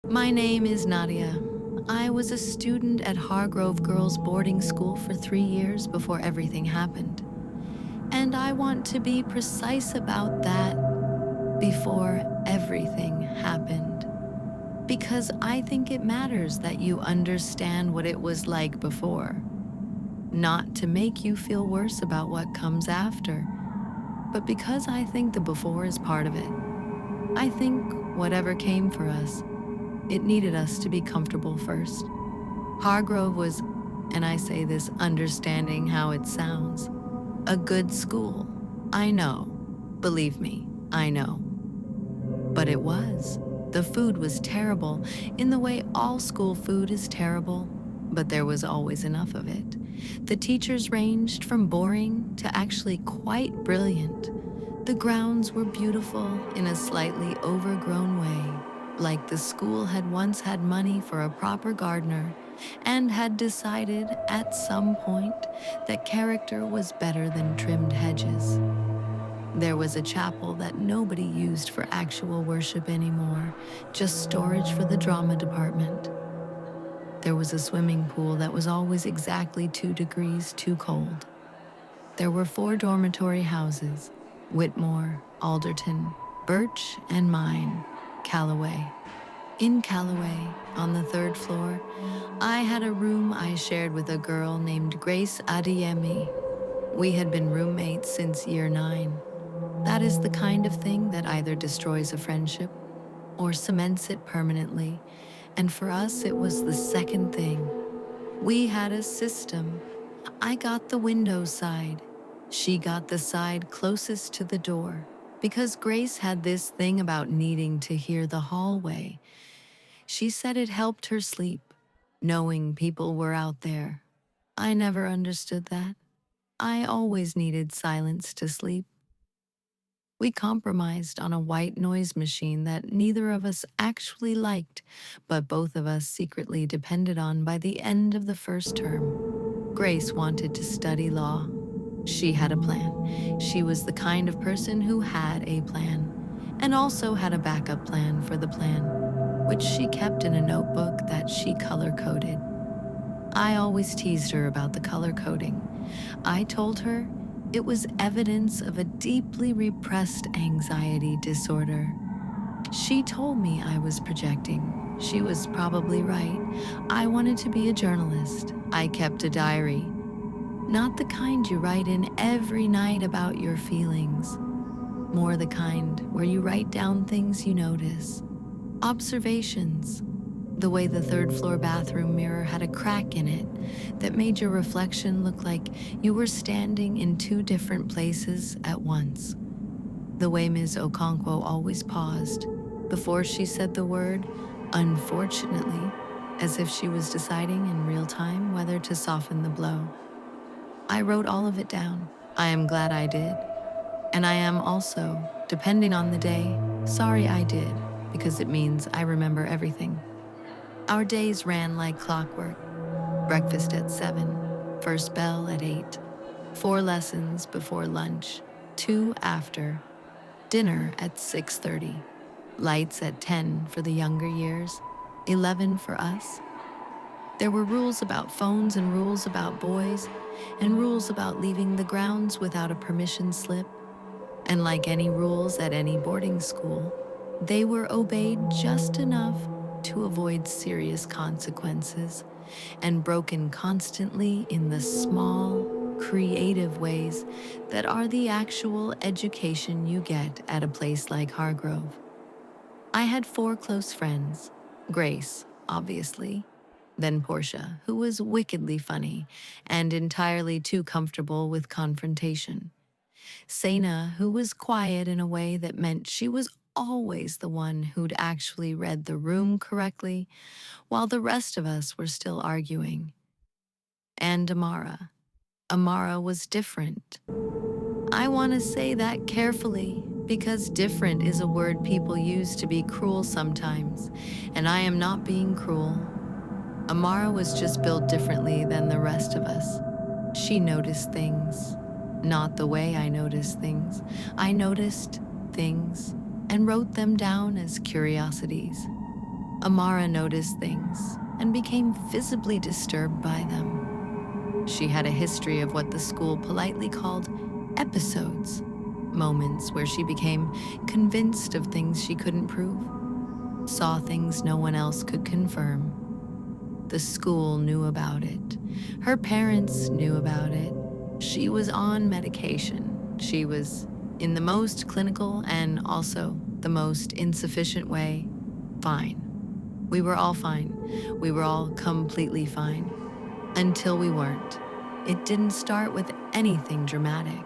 My name is Nadia. I was a student at Hargrove Girls Boarding School for 3 years before everything happened. And I want to be precise about that before everything happened. Because I think it matters that you understand what it was like before. Not to make you feel worse about what comes after, but because I think the before is part of it. I think whatever came for us, it needed us to be comfortable first. Hargrove was, and I say this understanding how it sounds, a good school. I know. Believe me, I know. But it was. The food was terrible, in the way all school food is terrible, but there was always enough of it. The teachers ranged from boring to actually quite brilliant. The grounds were beautiful in a slightly overgrown way, like the school had once had money for a proper gardener and had decided at some point that character was better than trimmed hedges. There was a chapel that nobody used for actual worship anymore, just storage for the drama department. There was a swimming pool that was always exactly 2 degrees too cold. There were 4 dormitory houses: Whitmore, Alderton, Birch, and mine, Callaway. In Callaway, on the 3rd floor, I had a room I shared with a girl named Grace Adeyemi. We had been roommates since year 9. That is the kind of thing that either destroys a friendship or cements it permanently, and for us it was the second thing. We had a system. I got the window side. She got the side closest to the door, because Grace had this thing about needing to hear the hallway. She said it helped her sleep, knowing people were out there. I never understood that. I always needed silence to sleep. We compromised on a white noise machine that neither of us actually liked, but both of us secretly depended on by the end of the first term. Grace wanted to study law. She had a plan. She was the kind of person who had a plan, and also had a backup plan for the plan, which she kept in a notebook that she color-coded. I always teased her about the color coding. I told her it was evidence of a deeply repressed anxiety disorder. She told me I was projecting. She was probably right. I wanted to be a journalist. I kept a diary. Not the kind you write in every night about your feelings. More the kind where you write down things you notice. Observations. The way the 3rd floor bathroom mirror had a crack in it that made your reflection look like you were standing in 2 different places at once. The way Ms. Okonkwo always paused before she said the word "unfortunately," as if she was deciding in real time whether to soften the blow. I wrote all of it down. I am glad I did. And I am also, depending on the day, sorry I did, because it means I remember everything. Our days ran like clockwork. Breakfast at 7, first bell at 8, 4 lessons before lunch, 2 after, dinner at 6:30, lights at 10 for the younger years, 11 for us. There were rules about phones and rules about boys, and rules about leaving the grounds without a permission slip. And like any rules at any boarding school, they were obeyed just enough to avoid serious consequences, and broken constantly in the small, creative ways that are the actual education you get at a place like Hargrove. I had 4 close friends. Grace, obviously. Then Portia, who was wickedly funny and entirely too comfortable with confrontation. Sena, who was quiet in a way that meant she was always the one who'd actually read the room correctly, while the rest of us were still arguing. And Amara. Amara was different. I want to say that carefully, because different is a word people use to be cruel sometimes, and I am not being cruel. Amara was just built differently than the rest of us. She noticed things, not the way I noticed things. I noticed things and wrote them down as curiosities. Amara noticed things and became visibly disturbed by them. She had a history of what the school politely called episodes, moments where she became convinced of things she couldn't prove, saw things no one else could confirm. The school knew about it. Her parents knew about it. She was on medication. She was, in the most clinical and also the most insufficient way, fine. We were all fine. We were all completely fine. Until we weren't. It didn't start with anything dramatic.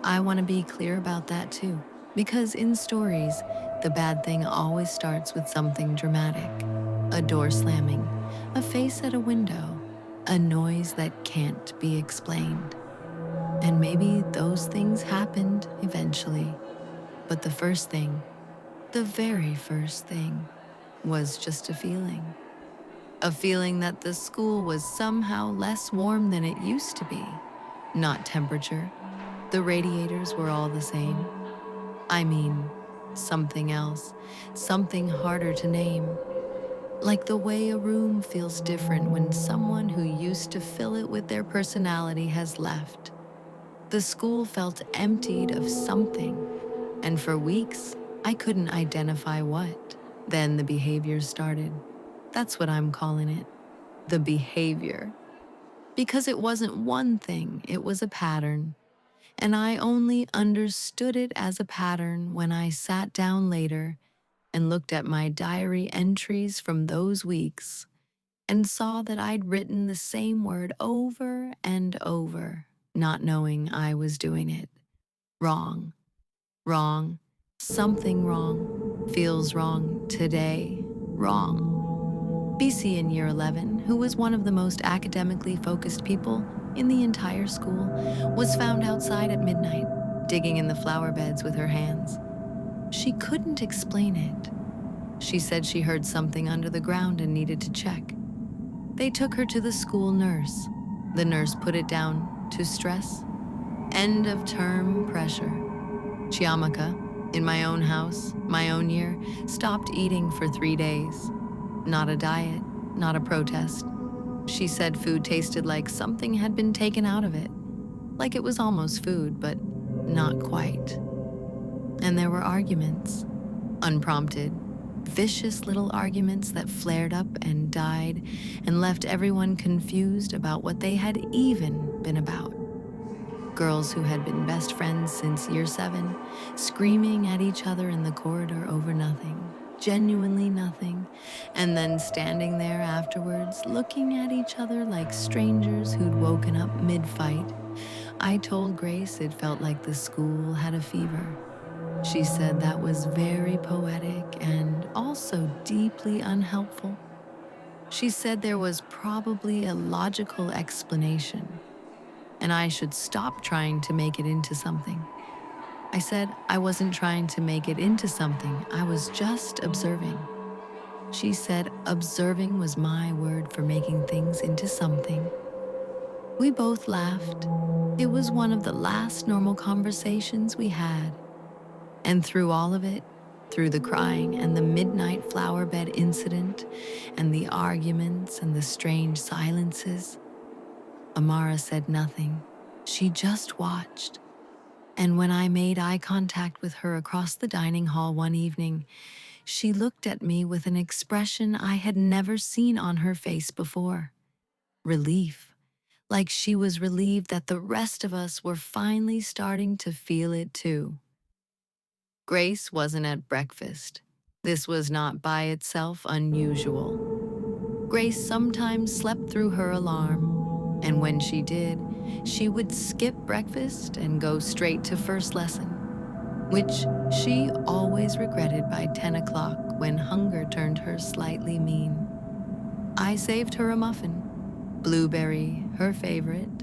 I want to be clear about that too, because in stories, the bad thing always starts with something dramatic. A door slamming, a face at a window, a noise that can't be explained. And maybe those things happened eventually. But the first thing, the very first thing, was just a feeling. A feeling that the school was somehow less warm than it used to be. Not temperature. The radiators were all the same. I mean, something else, something harder to name. Like the way a room feels different when someone who used to fill it with their personality has left. The school felt emptied of something, and for weeks, I couldn't identify what. Then the behavior started. That's what I'm calling it. The behavior. Because it wasn't one thing, it was a pattern. And I only understood it as a pattern when I sat down later and looked at my diary entries from those weeks and saw that I'd written the same word over and over, not knowing I was doing it. Wrong, wrong, something wrong, feels wrong today, wrong. BC in year 11, who was one of the most academically focused people in the entire school, was found outside at midnight, digging in the flower beds with her hands. She couldn't explain it. She said she heard something under the ground and needed to check. They took her to the school nurse. The nurse put it down to stress. End of term pressure. Chiamaka, in my own house, my own year, stopped eating for 3 days. Not a diet, not a protest. She said food tasted like something had been taken out of it. Like it was almost food, but not quite. And there were arguments. Unprompted, vicious little arguments that flared up and died and left everyone confused about what they had even been about. Girls who had been best friends since year 7, screaming at each other in the corridor over nothing, genuinely nothing, and then standing there afterwards looking at each other like strangers who'd woken up mid-fight. I told Grace it felt like the school had a fever. She said that was very poetic and also deeply unhelpful. She said there was probably a logical explanation, and I should stop trying to make it into something. I said I wasn't trying to make it into something, I was just observing. She said observing was my word for making things into something. We both laughed. It was one of the last normal conversations we had. And through all of it, through the crying and the midnight flower bed incident and the arguments and the strange silences, Amara said nothing. She just watched. And when I made eye contact with her across the dining hall one evening, she looked at me with an expression I had never seen on her face before. Relief. Like she was relieved that the rest of us were finally starting to feel it too. Grace wasn't at breakfast. This was not by itself unusual. Grace sometimes slept through her alarm, and when she did, she would skip breakfast and go straight to first lesson, which she always regretted by 10 o'clock when hunger turned her slightly mean. I saved her a muffin, blueberry, her favorite,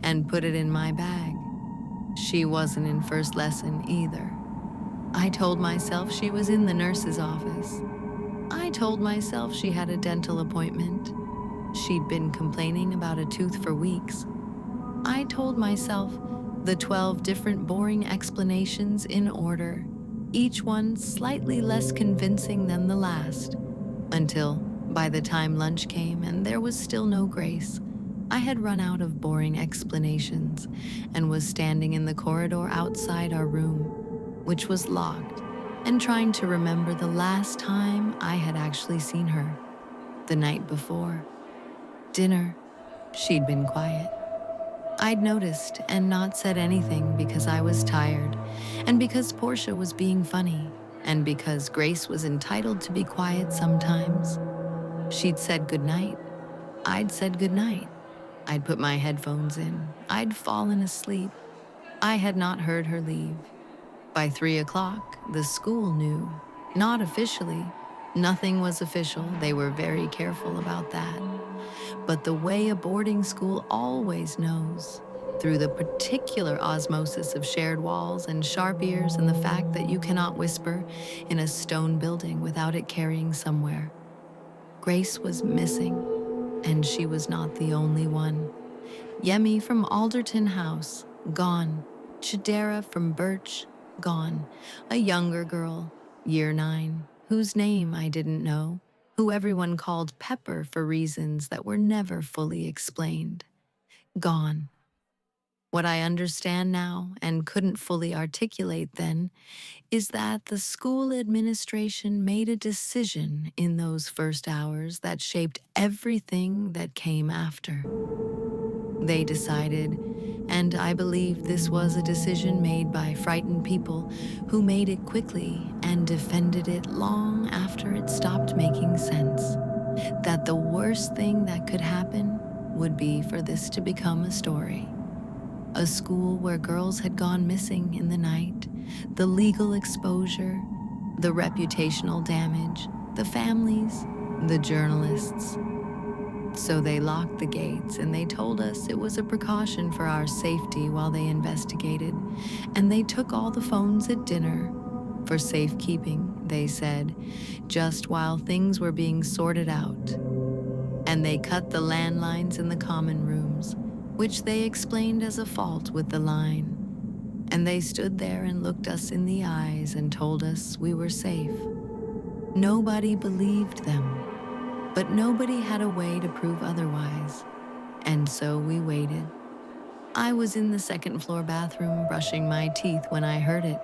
and put it in my bag. She wasn't in first lesson either. I told myself she was in the nurse's office. I told myself she had a dental appointment. She'd been complaining about a tooth for weeks. I told myself the 12 different boring explanations in order, each one slightly less convincing than the last, Until, by the time lunch came and there was still no Grace, I had run out of boring explanations and was standing in the corridor outside our room, which was locked, and trying to remember the last time I had actually seen her, the night before. Dinner, she'd been quiet. I'd noticed and not said anything because I was tired, and because Portia was being funny, and because Grace was entitled to be quiet sometimes. She'd said goodnight. I'd said goodnight. I'd put my headphones in. I'd fallen asleep. I had not heard her leave. By 3 o'clock, the school knew. Not officially. Nothing was official. They were very careful about that. But the way a boarding school always knows, through the particular osmosis of shared walls and sharp ears and the fact that you cannot whisper in a stone building without it carrying somewhere. Grace was missing, and she was not the only one. Yemi from Alderton House, gone. Chidera from Birch, gone. A younger girl, year 9, whose name I didn't know, who everyone called Pepper for reasons that were never fully explained. Gone. What I understand now, and couldn't fully articulate then, is that the school administration made a decision in those first hours that shaped everything that came after. They decided, and I believe this was a decision made by frightened people who made it quickly and defended it long after it stopped making sense, that the worst thing that could happen would be for this to become a story. A school where girls had gone missing in the night, the legal exposure, the reputational damage, the families, the journalists. So they locked the gates and they told us it was a precaution for our safety while they investigated, and they took all the phones at dinner for safekeeping, they said, just while things were being sorted out. And they cut the landlines in the common rooms, which they explained as a fault with the line. And they stood there and looked us in the eyes and told us we were safe. Nobody believed them, but nobody had a way to prove otherwise. And so we waited. I was in the second-floor bathroom brushing my teeth when I heard it.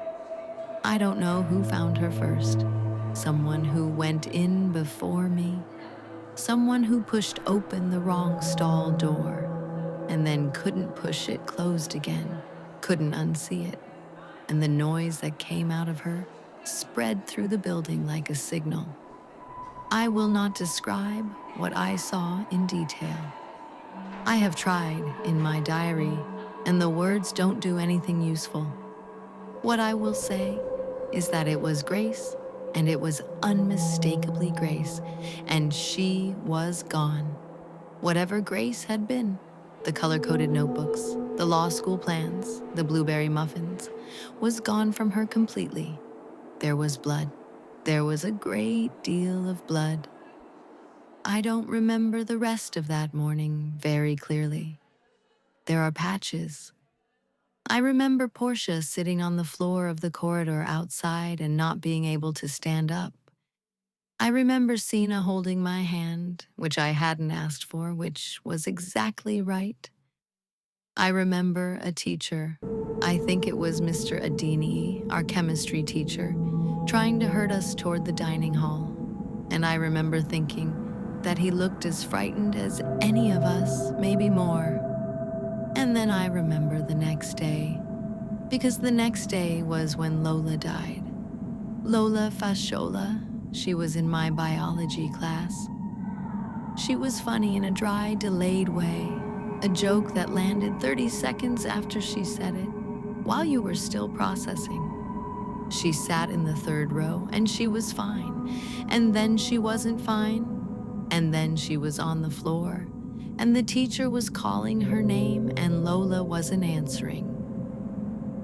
I don't know who found her first. Someone who went in before me. Someone who pushed open the wrong stall door and then couldn't push it closed again, couldn't unsee it. And the noise that came out of her spread through the building like a signal. I will not describe what I saw in detail. I have tried in my diary, and the words don't do anything useful. What I will say is that it was Grace, and it was unmistakably Grace, and she was gone. Whatever Grace had been, the color-coded notebooks, the law school plans, the blueberry muffins, was gone from her completely. There was blood. There was a great deal of blood. I don't remember the rest of that morning very clearly. There are patches. I remember Portia sitting on the floor of the corridor outside and not being able to stand up. I remember Sina holding my hand, which I hadn't asked for, which was exactly right. I remember a teacher, I think it was Mr. Adini, our chemistry teacher, trying to herd us toward the dining hall. And I remember thinking that he looked as frightened as any of us, maybe more. And then I remember the next day, because the next day was when Lola died. Lola Fashola, she was in my biology class. She was funny in a dry, delayed way, a joke that landed 30 seconds after she said it, while you were still processing. She sat in the third row, and she was fine, and then she wasn't fine, and then she was on the floor, and the teacher was calling her name, and Lola wasn't answering.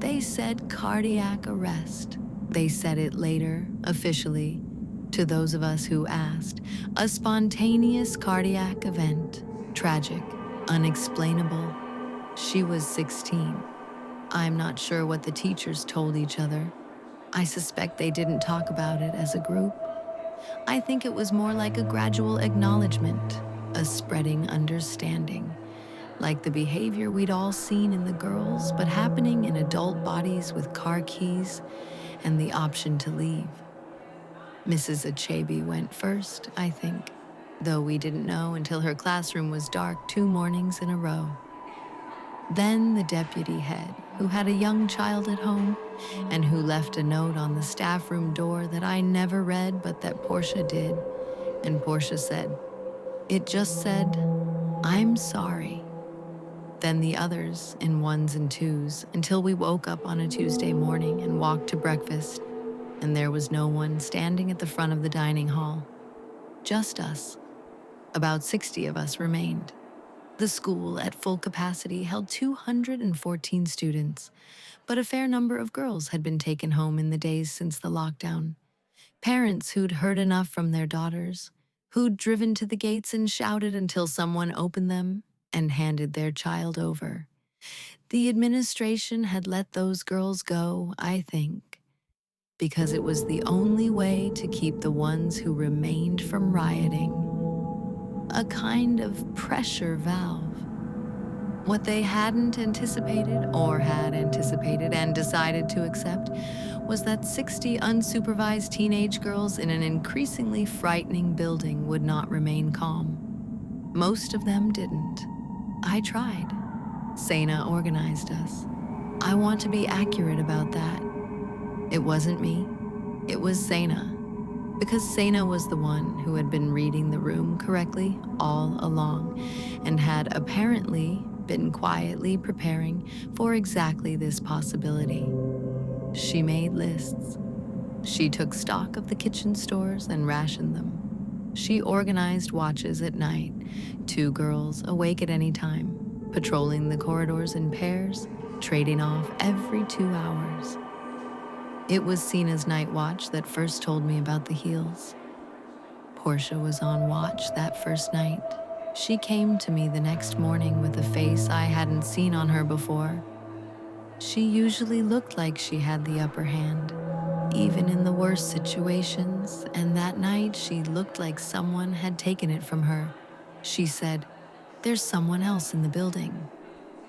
They said cardiac arrest. They said it later, officially, to those of us who asked, a spontaneous cardiac event, tragic, unexplainable. She was 16. I'm not sure what the teachers told each other. I suspect they didn't talk about it as a group. I think it was more like a gradual acknowledgement, a spreading understanding, like the behavior we'd all seen in the girls, but happening in adult bodies with car keys and the option to leave. Mrs. Achebe went first, I think, though we didn't know until her classroom was dark 2 mornings in a row. Then the deputy head, who had a young child at home and who left a note on the staff room door that I never read but that Portia did. And Portia said, it just said, I'm sorry. Then the others in ones and twos until we woke up on a Tuesday morning and walked to breakfast, and there was no one standing at the front of the dining hall. Just us. About 60 of us remained. The school at full capacity held 214 students, but a fair number of girls had been taken home in the days since the lockdown. Parents who'd heard enough from their daughters, who'd driven to the gates and shouted until someone opened them and handed their child over. The administration had let those girls go, I think, because it was the only way to keep the ones who remained from rioting. A kind of pressure valve. What they hadn't anticipated or had anticipated and decided to accept was that 60 unsupervised teenage girls in an increasingly frightening building would not remain calm. Most of them didn't. I tried. Sana organized us. I want to be accurate about that. It wasn't me. It was Sana. Because Sana was the one who had been reading the room correctly all along and had apparently been quietly preparing for exactly this possibility. She made lists. She took stock of the kitchen stores and rationed them. She organized watches at night, 2 girls awake at any time, patrolling the corridors in pairs, trading off every 2 hours. It was Sina's night watch that first told me about the heels. Portia was on watch that first night. She came to me the next morning with a face I hadn't seen on her before. She usually looked like she had the upper hand, even in the worst situations, and that night she looked like someone had taken it from her. She said, "There's someone else in the building."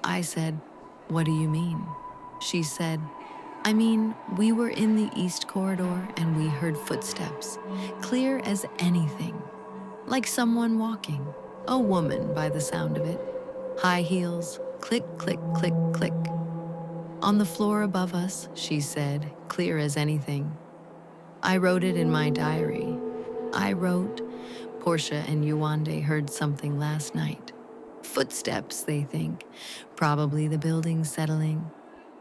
I said, "What do you mean?" She said, "I mean, we were in the east corridor and we heard footsteps, clear as anything, like someone walking, a woman by the sound of it. High heels, click, click, click, click. On the floor above us," she said, clear as anything. I wrote it in my diary. I wrote, Portia and Yuande heard something last night. Footsteps, they think. Probably the building settling.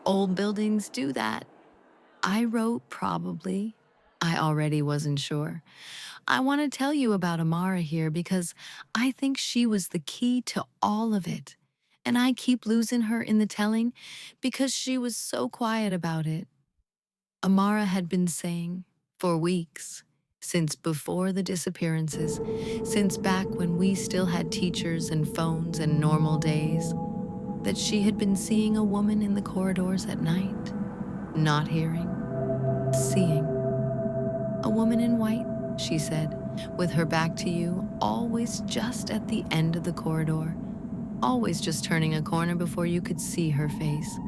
Old buildings do that. I wrote probably. I already wasn't sure. I want to tell you about Amara here because I think she was the key to all of it. And I keep losing her in the telling because she was so quiet about it. Amara had been saying, for weeks, since before the disappearances, since back when we still had teachers and phones and normal days, that she had been seeing a woman in the corridors at night. Not hearing, seeing. A woman in white, she said, with her back to you, always just at the end of the corridor, always just turning a corner before you could see her face.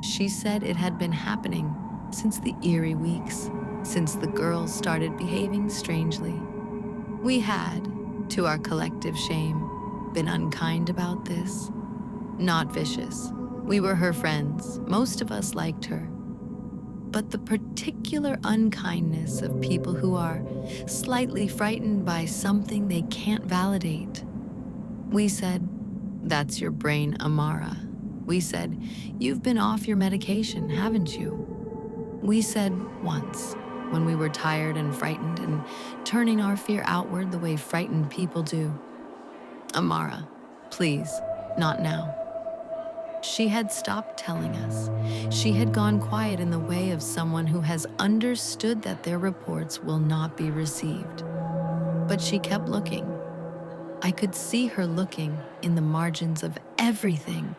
She said it had been happening since the eerie weeks, since the girls started behaving strangely. We had, to our collective shame, been unkind about this. Not vicious. We were her friends. Most of us liked her. But the particular unkindness of people who are slightly frightened by something they can't validate. We said, "That's your brain, Amara." We said, "You've been off your medication, haven't you?" We said once, when we were tired and frightened and turning our fear outward the way frightened people do, "Amara, please, not now." She had stopped telling us. She had gone quiet in the way of someone who has understood that their reports will not be received. But she kept looking. I could see her looking in the margins of everything,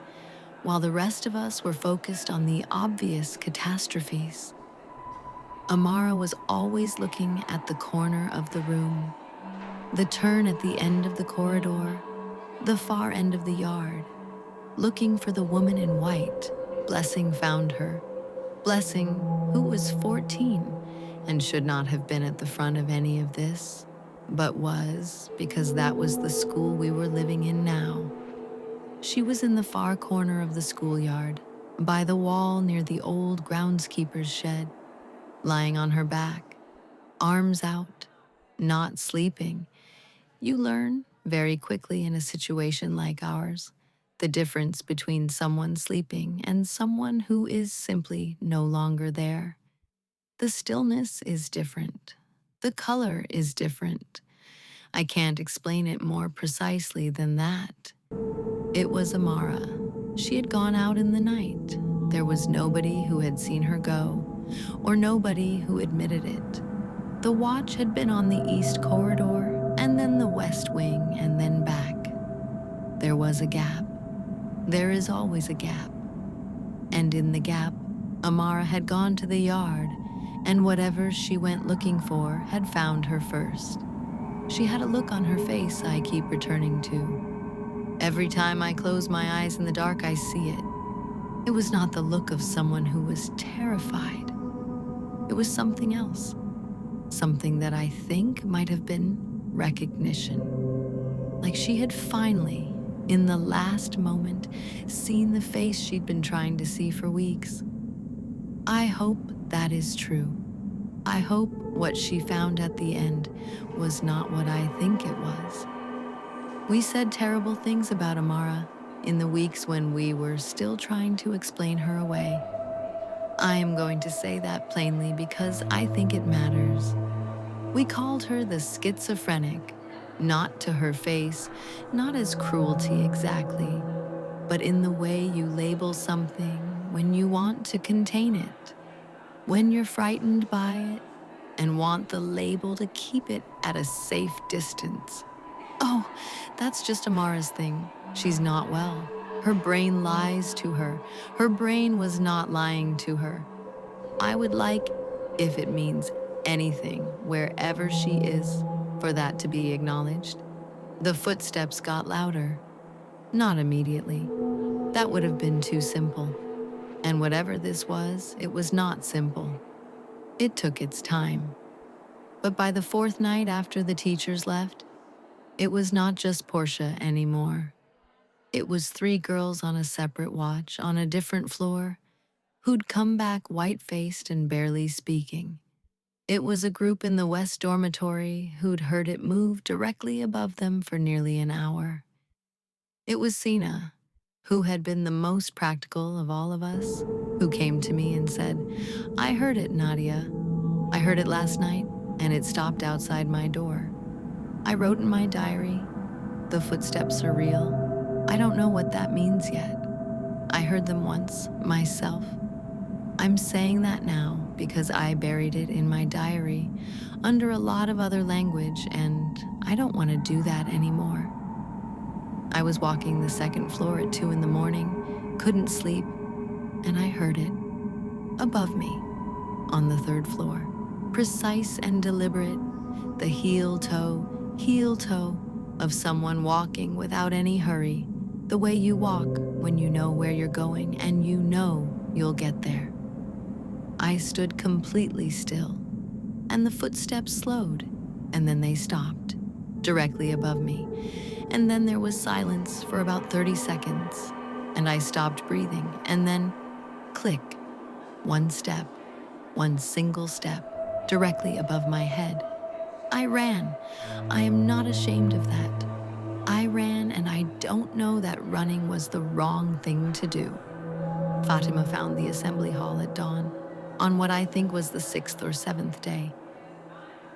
while the rest of us were focused on the obvious catastrophes. Amara was always looking at the corner of the room, the turn at the end of the corridor, the far end of the yard, looking for the woman in white. Blessing found her. Blessing, who was 14 and should not have been at the front of any of this, but was, because that was the school we were living in now. She was in the far corner of the schoolyard, by the wall near the old groundskeeper's shed, lying on her back, arms out, not sleeping. You learn very quickly in a situation like ours the difference between someone sleeping and someone who is simply no longer there. The stillness is different. The color is different. I can't explain it more precisely than that. It was Amara. She had gone out in the night. There was nobody who had seen her go, or nobody who admitted it. The watch had been on the east corridor, and then the west wing, and then back. There was a gap. There is always a gap. And in the gap, Amara had gone to the yard, and whatever she went looking for had found her first. She had a look on her face I keep returning to. Every time I close my eyes in the dark, I see it. It was not the look of someone who was terrified. It was something else. Something that I think might have been recognition. Like she had finally, in the last moment, seen the face she'd been trying to see for weeks. I hope that is true. I hope what she found at the end was not what I think it was. We said terrible things about Amara in the weeks when we were still trying to explain her away. I am going to say that plainly because I think it matters. We called her the schizophrenic, not to her face, not as cruelty exactly, but in the way you label something when you want to contain it, when you're frightened by it and want the label to keep it at a safe distance. Oh, that's just Amara's thing. She's not well. Her brain lies to her. Her brain was not lying to her. I would like, if it means anything, wherever she is, for that to be acknowledged. The footsteps got louder. Not immediately. That would have been too simple. And whatever this was, it was not simple. It took its time. But by the fourth night after the teachers left, it was not just Portia anymore. It was 3 girls on a separate watch on a different floor who'd come back white-faced and barely speaking. It was a group in the West Dormitory who'd heard it move directly above them for nearly an hour. It was Sina, who had been the most practical of all of us, who came to me and said, "I heard it, Nadia. I heard it last night, and it stopped outside my door. I wrote in my diary, the footsteps are real. I don't know what that means yet. I heard them once, myself. I'm saying that now because I buried it in my diary under a lot of other language, and I don't want to do that anymore. I was walking the second floor at 2 in the morning, couldn't sleep, and I heard it. Above me, on the 3rd floor. Precise and deliberate, the heel-toe of someone walking without any hurry, the way you walk when you know where you're going and you know you'll get there. I stood completely still, and the footsteps slowed, and then they stopped, directly above me, and then there was silence for about 30 seconds, and I stopped breathing, and then, click, 1 step, 1 single step, directly above my head. I ran. I am not ashamed of that. I ran, and I don't know that running was the wrong thing to do. Fatima found the assembly hall at dawn, on what I think was the 6th or 7th day.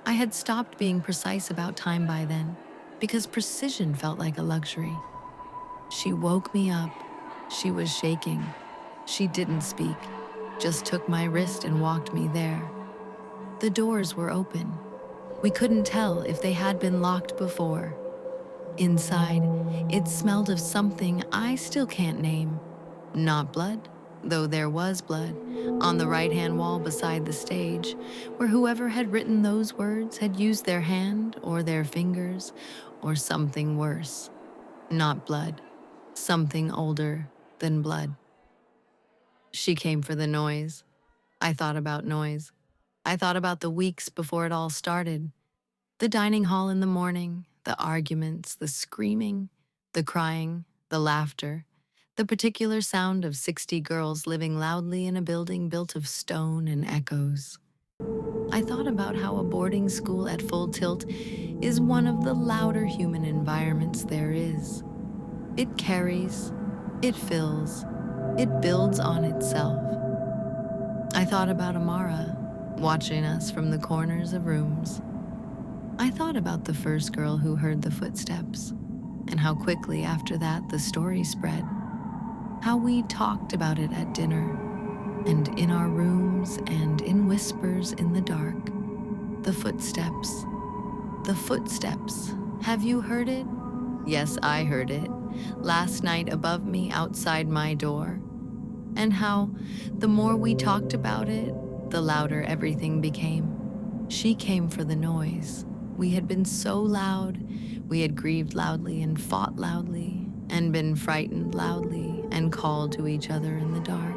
I had stopped being precise about time by then, because precision felt like a luxury. She woke me up. She was shaking. She didn't speak, just took my wrist and walked me there. The doors were open. We couldn't tell if they had been locked before. Inside, it smelled of something I still can't name. Not blood, though there was blood on the right-hand wall beside the stage, where whoever had written those words had used their hand or their fingers or something worse. Not blood, something older than blood. She came for the noise. I thought about noise. I thought about the weeks before it all started. The dining hall in the morning, the arguments, the screaming, the crying, the laughter, the particular sound of 60 girls living loudly in a building built of stone and echoes. I thought about how a boarding school at full tilt is one of the louder human environments there is. It carries, it fills, it builds on itself. I thought about Amara, watching us from the corners of rooms. I thought about the first girl who heard the footsteps, and how quickly after that the story spread. How we talked about it at dinner, and in our rooms, and in whispers in the dark. The footsteps. The footsteps. Have you heard it? Yes, I heard it. Last night above me outside my door. And how, the more we talked about it, the louder everything became. She came for the noise. We had been so loud. We had grieved loudly and fought loudly and been frightened loudly and called to each other in the dark.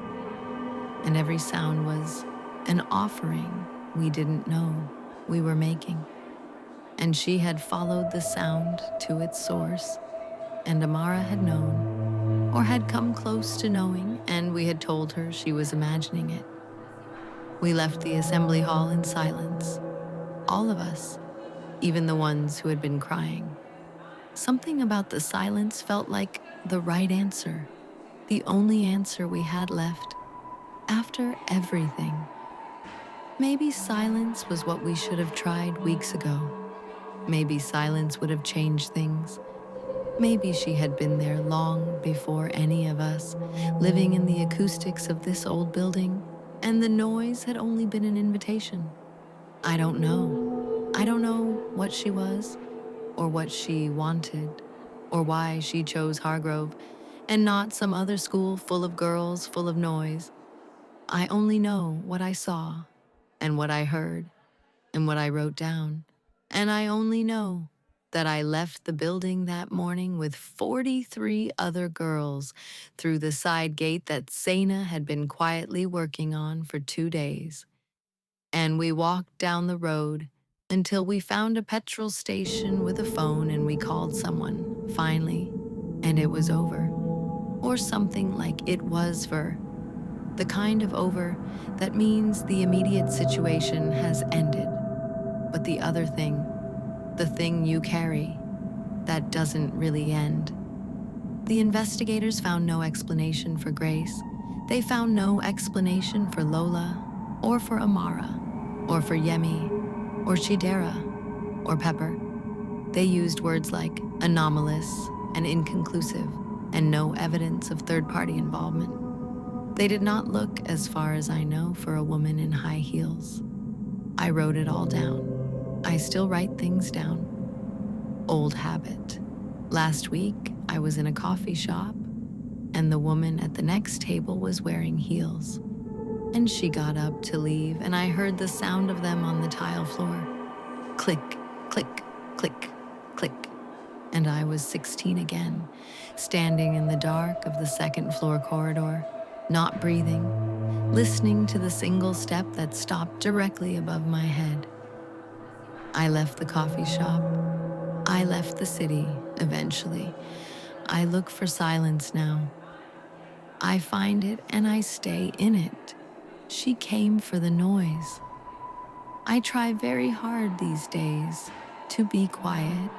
And every sound was an offering we didn't know we were making. And she had followed the sound to its source, and Amara had known, or had come close to knowing, and we had told her she was imagining it. We left the assembly hall in silence, all of us, even the ones who had been crying. Something about the silence felt like the right answer, the only answer we had left, after everything. Maybe silence was what we should have tried weeks ago. Maybe silence would have changed things. Maybe she had been there long before any of us, living in the acoustics of this old building, and the noise had only been an invitation. I don't know. I don't know what she was, or what she wanted, or why she chose Hargrove, and not some other school full of girls, full of noise. I only know what I saw, and what I heard, and what I wrote down. And I only know that I left the building that morning with 43 other girls through the side gate that Sana had been quietly working on for 2 days. And we walked down the road until we found a petrol station with a phone, and we called someone, finally, and it was over. Or something like it was for. The kind of over that means the immediate situation has ended. But the other thing, the thing you carry, that doesn't really end. The investigators found no explanation for Grace. They found no explanation for Lola, or for Amara, or for Yemi, or Chidera, or Pepper. They used words like anomalous and inconclusive, and no evidence of third-party involvement. They did not look, as far as I know, for a woman in high heels. I wrote it all down. I still write things down. Old habit. Last week, I was in a coffee shop, and the woman at the next table was wearing heels. And she got up to leave, and I heard the sound of them on the tile floor. Click, click, click, click. And I was 16 again, standing in the dark of the second floor corridor, not breathing, listening to the single step that stopped directly above my head. I left the coffee shop. I left the city, eventually. I look for silence now. I find it and I stay in it. She came for the noise. I try very hard these days to be quiet,